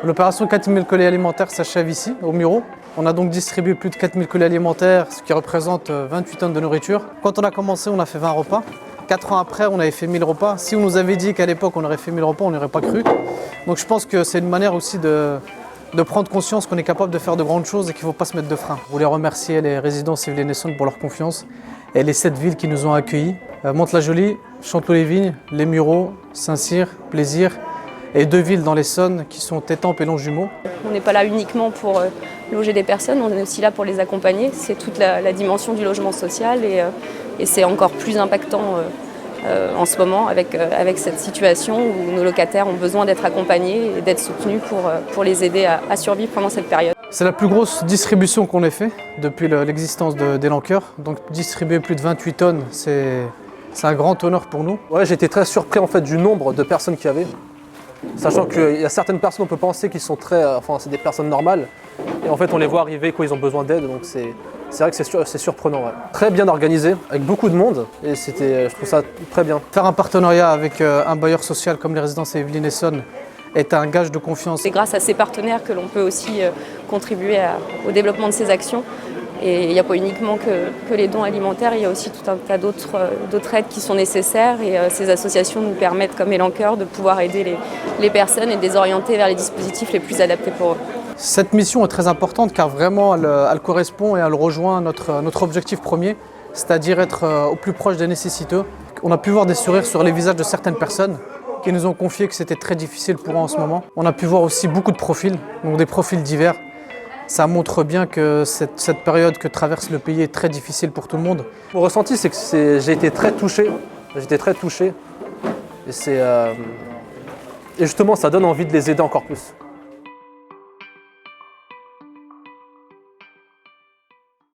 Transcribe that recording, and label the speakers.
Speaker 1: L'opération 4000 colis alimentaires s'achève ici, au Muro. On a donc distribué plus de 4000 colis alimentaires, ce qui représente 28 tonnes de nourriture. Quand on a commencé, on a fait 20 repas. 4 ans après, on avait fait 1000 repas. Si on nous avait dit qu'à l'époque, on aurait fait 1000 repas, on n'aurait pas cru. Donc je pense que c'est une manière aussi de prendre conscience qu'on est capable de faire de grandes choses et qu'il ne faut pas se mettre de frein. Je voulais remercier les résidents Séville-Essonne pour leur confiance et les 7 villes qui nous ont accueillis. Mantes-la-Jolie, Chanteloup-les-Vignes, Les Mureaux, Saint-Cyr, Plaisir et 2 villes dans l'Essonne qui sont Étampes et Longjumeau.
Speaker 2: On n'est pas là uniquement pour loger des personnes, on est aussi là pour les accompagner. C'est toute la dimension du logement social et c'est encore plus impactant en ce moment avec cette situation où nos locataires ont besoin d'être accompagnés et d'être soutenus pour les aider à survivre pendant cette période.
Speaker 1: C'est la plus grosse distribution qu'on ait fait depuis l'existence d'Elancoeur. Donc distribuer plus de 28 tonnes, c'est un grand honneur pour nous.
Speaker 3: Ouais, j'ai été très surpris en fait du nombre de personnes qu'il y avait. Sachant qu'il y a certaines personnes, on peut penser qu'ils sont c'est des personnes normales. Et en fait, on les voit arriver quand ils ont besoin d'aide. Donc c'est vrai que c'est surprenant. Ouais. Très bien organisé, avec beaucoup de monde. Et je trouve ça très bien.
Speaker 1: Faire un partenariat avec un bailleur social comme les résidences Séville-Essonne est un gage de confiance.
Speaker 2: C'est grâce à ces partenaires que l'on peut aussi contribuer au développement de ces actions. Et il n'y a pas uniquement que les dons alimentaires, il y a aussi tout un tas d'autres aides qui sont nécessaires. Et ces associations nous permettent, comme Elancoeur, de pouvoir aider les personnes et de les orienter vers les dispositifs les plus adaptés pour eux.
Speaker 1: Cette mission est très importante car vraiment elle correspond et elle rejoint notre objectif premier, c'est-à-dire être au plus proche des nécessiteux. On a pu voir des sourires sur les visages de certaines personnes qui nous ont confié que c'était très difficile pour eux en ce moment. On a pu voir aussi beaucoup de profils, donc des profils divers. Ça montre bien que cette période que traverse le pays est très difficile pour tout le monde.
Speaker 3: Mon ressenti, c'est que j'ai été très touché. J'étais très touché. Et justement, ça donne envie de les aider encore plus.